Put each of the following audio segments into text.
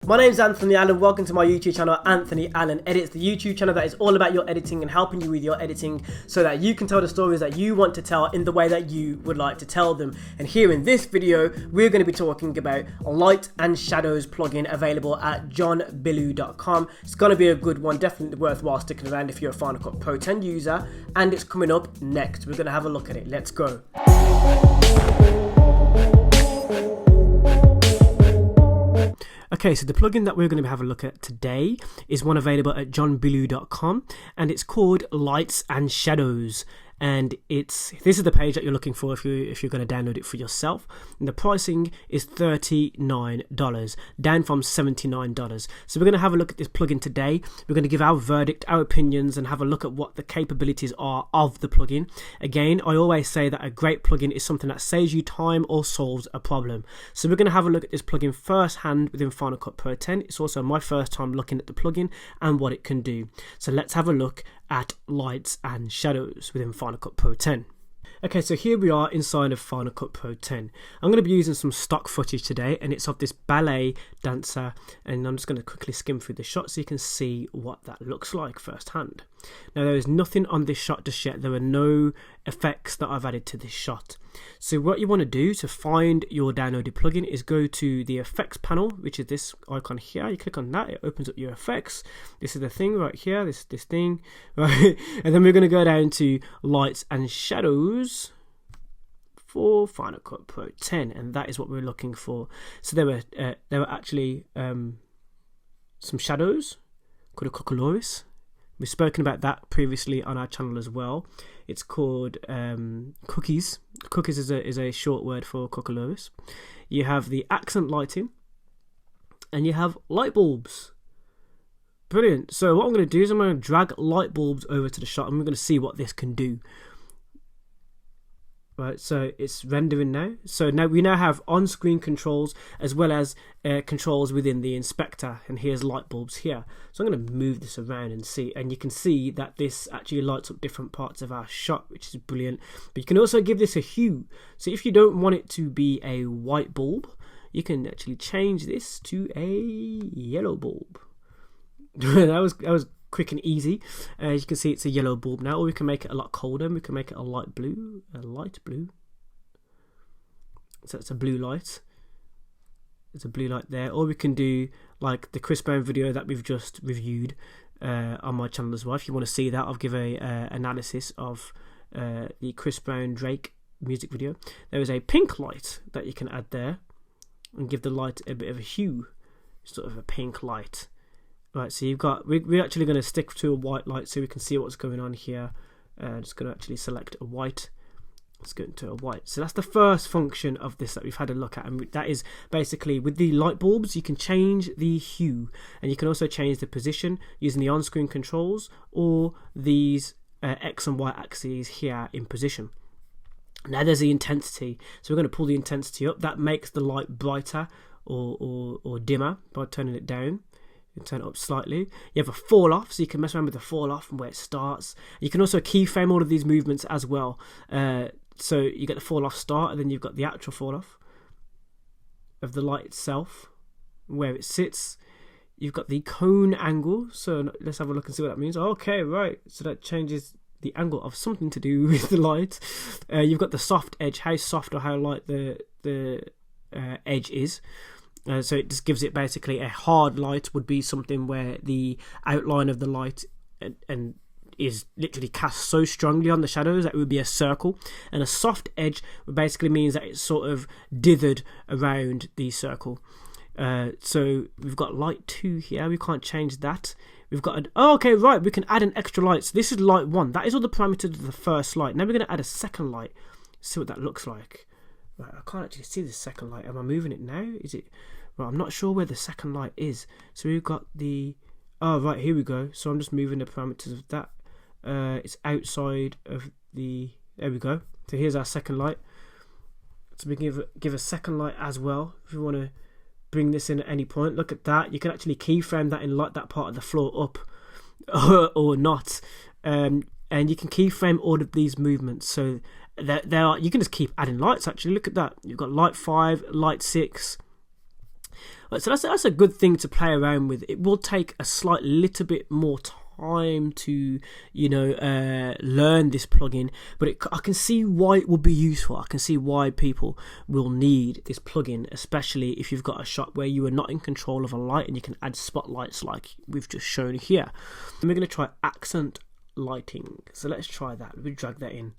My name's Anthony Allen, welcome to my YouTube channel, Anthony Allen Edits, the YouTube channel that is all about your editing and helping you with your editing so that you can tell the stories that you want to tell in the way that you would like to tell them. And here in this video, we're going to be talking about a light and shadows plugin available at johnbillu.com. It's going to be a good one, definitely worthwhile sticking around if you're a Final Cut Pro 10 user, and it's coming up next. We're going to have a look at it. Let's go. Okay, so the plugin that we're going to have a look at today is one available at johnbillu.com, and it's called Lights and Shadows. And this is the page that you're looking for if you're going to download it for yourself. And the pricing is $39, down from $79. So we're going to have a look at this plugin today. We're going to give our verdict, our opinions, and have a look at what the capabilities are of the plugin. Again, I always say that a great plugin is something that saves you time or solves a problem. So we're going to have a look at this plugin firsthand within Final Cut Pro 10. It's also my first time looking at the plugin and what it can do. So let's have a look at Lights and Shadows within Final Cut Pro 10. Okay, so here we are inside of Final Cut Pro 10. I'm going to be using some stock footage today, and it's of this ballet dancer, and I'm just going to quickly skim through the shot so you can see what that looks like firsthand. Now, there is nothing on this shot just yet. There are no effects that I've added to this shot. So what you want to do to find your downloaded plugin is go to the effects panel, which is this icon here. You click on that, it opens up your effects. This is the thing right here, this thing, right? And then we're going to go down to Lights and Shadows for Final Cut Pro 10, and that is what we're looking for. So there were actually some shadows called a Caloris. We've spoken about that previously on our channel as well. It's called cookies. Cookies is a short word for Caloris. You have the accent lighting, and you have light bulbs. Brilliant. So what I'm going to do is I'm going to drag light bulbs over to the shot, and we're going to see what this can do. Right, so it's rendering now. So now we have on-screen controls as well as controls within the inspector, and here's light bulbs here. So I'm going to move this around and see, and you can see that this actually lights up different parts of our shot, which is brilliant. But you can also give this a hue. So if you don't want it to be a white bulb, you can actually change this to a yellow bulb. that was quick and easy. As you can see, it's a yellow bulb now, or we can make it a lot colder. We can make it a light blue, so it's a blue light. There's a blue light there, or we can do like the Chris Brown video that we've just reviewed on my channel as well. If you want to see that, I'll give a analysis of the Chris Brown Drake music video. There is a pink light that you can add there and give the light a bit of a hue, sort of a pink light. Right, so you've got, we're actually going to stick to a white light so we can see what's going on here. Just going to actually select a white. Let's go into a white. So that's the first function of this that we've had a look at, and that is basically with the light bulbs you can change the hue, and you can also change the position using the on-screen controls or these X and Y axes here in position. Now there's the intensity, so we're going to pull the intensity up. That makes the light brighter or dimmer by turning it down. Turn it up slightly. You have a fall off, so you can mess around with the fall off and where it starts. You can also keyframe all of these movements as well. So you get the fall off start, and then you've got the actual fall off of the light itself, where it sits. You've got the cone angle, so let's have a look and see what that means. Okay, right, so that changes the angle of something to do with the light. You've got the soft edge, how soft or how light the edge is. So it just gives it basically a hard light would be something where the outline of the light and is literally cast so strongly on the shadows that it would be a circle, and a soft edge basically means that it's sort of dithered around the circle. So we've got light 2 here. We can't change that. We've got okay, right, we can add an extra light. So this is light 1. That is all the parameters of the first light. Now we're going to add a second light. See what that looks like. Right, I can't actually see the second light. Am I moving it now? Is it? Right, I'm not sure where the second light is. So we've got the... Oh, right, here we go. So I'm just moving the parameters of that. It's outside of the... There we go. So here's our second light. So we can give a second light as well. If we want to bring this in at any point. Look at that. You can actually keyframe that and light that part of the floor up or not. And you can keyframe all of these movements. So there are, you can just keep adding lights actually. Look at that. You've got light 5, light 6, Right, so that's a good thing to play around with. It will take a little bit more time to, you know, learn this plugin, but I can see why it will be useful. I can see why people will need this plugin, especially if you've got a shot where you are not in control of a light and you can add spotlights like we've just shown here. And we're going to try accent lighting. So let's try that. We drag that in.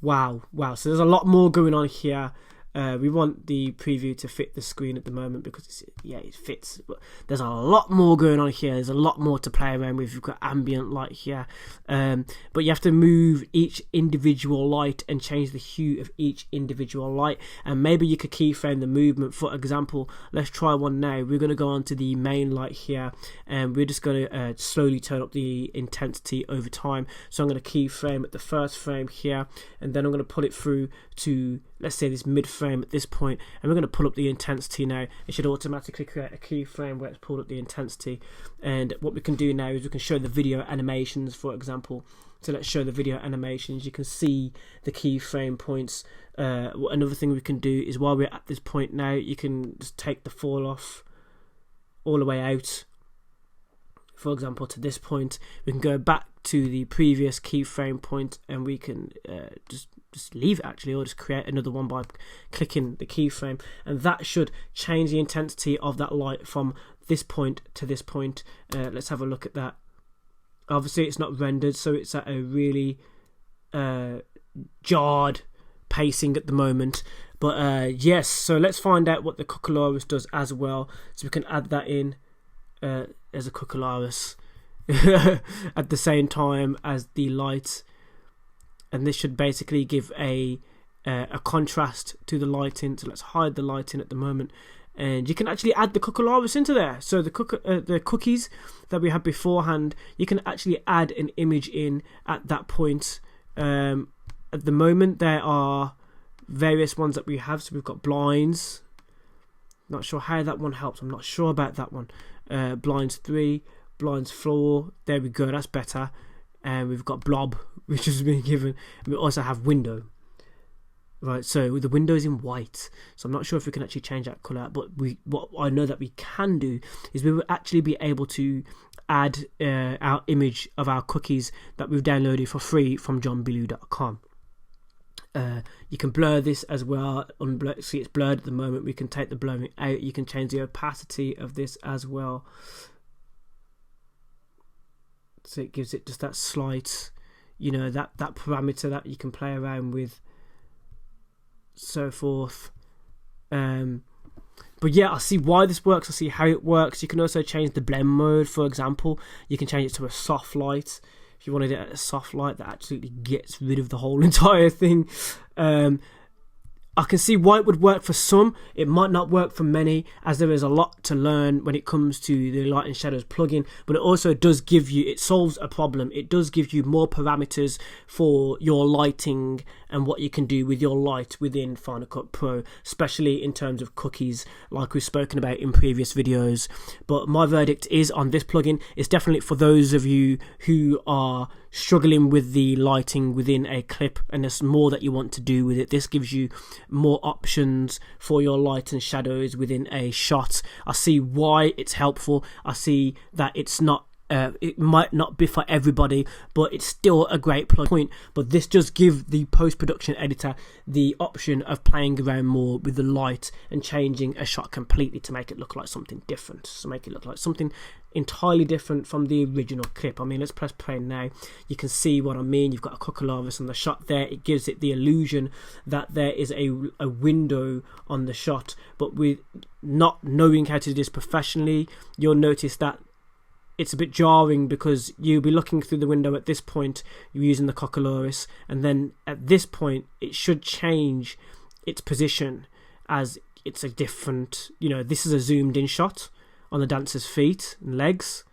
Wow, so there's a lot more going on here. We want the preview to fit the screen at the moment because it fits, but there's a lot more going on here. There's a lot more to play around with. You've got ambient light here, but you have to move each individual light and change the hue of each individual light, and maybe you could keyframe the movement. For example, let's try one now. We're going to go on to the main light here, and we're just going to slowly turn up the intensity over time. So I'm going to keyframe at the first frame here, and then I'm going to put it through to, let's say, this mid frame at this point, and we're going to pull up the intensity now. It should automatically create a keyframe where it's pulled up the intensity. And what we can do now is we can show the video animations, for example. So let's show the video animations. You can see the keyframe points. Another thing we can do is, while we're at this point now, you can just take the fall off all the way out, for example, to this point. We can go back to the previous keyframe point, and we can just leave it actually, or just create another one by clicking the keyframe, and that should change the intensity of that light from this point to this point. Let's have a look at that. Obviously it's not rendered, so it's at a really jarred pacing at the moment, but yes, so let's find out what the Caloris does as well. So we can add that in as a Caloris at the same time as the light, and this should basically give a contrast to the lighting. So let's hide the lighting at the moment, and you can actually add the Caloris into there. So the cookies that we had beforehand, you can actually add an image in at that point. At the moment there are various ones that we have. So we've got blinds. Not sure how that one helps. I'm not sure about that one. Blinds 3, blinds 4. There we go. That's better. And we've got blob, which has been given. And we also have window. Right, so the window is in white, so I'm not sure if we can actually change that colour, but what I know that we can do is we will actually be able to add our image of our cookies that we've downloaded for free from johnbillu.com. You can blur this as well. See, it's blurred at the moment. We can take the blurring out. You can change the opacity of this as well, so it gives it just that slight, you know, that parameter that you can play around with, so forth. But yeah, I see why this works. I see how it works. You can also change the blend mode, for example. You can change it to a soft light. If you wanted it at a soft light, that absolutely gets rid of the whole entire thing. I can see why it would work for some. It might not work for many, as there is a lot to learn when it comes to the Light and Shadows plugin, but it also does give you, it solves a problem. It does give you more parameters for your lighting and what you can do with your light within Final Cut Pro, especially in terms of cookies, like we've spoken about in previous videos. But my verdict is on this plugin. It's definitely for those of you who are struggling with the lighting within a clip and there's more that you want to do with it. This gives you more options for your light and shadows within a shot. I see why it's helpful. I see that it's not it might not be for everybody, but it's still a great point. But this does give the post-production editor the option of playing around more with the light and changing a shot completely to make it look like something different, to make it look like something entirely different from the original clip. I mean, let's press play now. You can see what I mean. You've got a Caloris on the shot there. It gives it the illusion that there is a window on the shot, but with not knowing how to do this professionally, you'll notice that it's a bit jarring, because you'll be looking through the window at this point, you're using the Caloris, and then at this point it should change its position as it's a different, you know, this is a zoomed in shot on the dancer's feet and legs,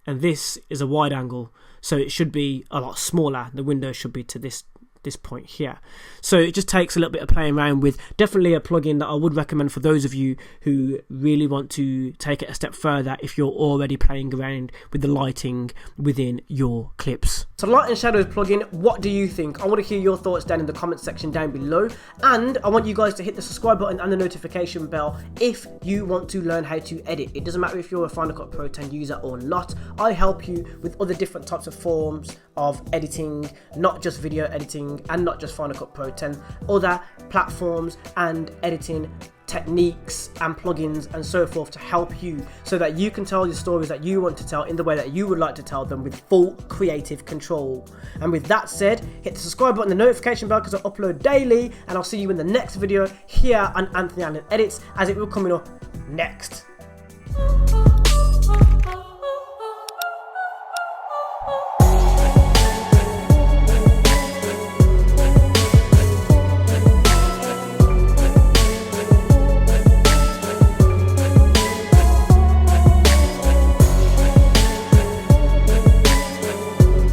and this is a wide angle, so it should be a lot smaller. The window should be to this this point here. So it just takes a little bit of playing around with. Definitely a plugin that I would recommend for those of you who really want to take it a step further if you're already playing around with the lighting within your clips. So Light and Shadows plugin, what do you think? I want to hear your thoughts down in the comment section down below, and I want you guys to hit the subscribe button and the notification bell if you want to learn how to edit. It doesn't matter if you're a Final Cut Pro 10 user or not. I help you with other different types of forms of editing, not just video editing and not just Final Cut Pro 10, other platforms and editing techniques and plugins and so forth to help you so that you can tell the stories that you want to tell in the way that you would like to tell them with full creative control. And with that said, hit the subscribe button, the notification bell, because I upload daily, and I'll see you in the next video here on Anthony Allen Edits, as it will coming up next.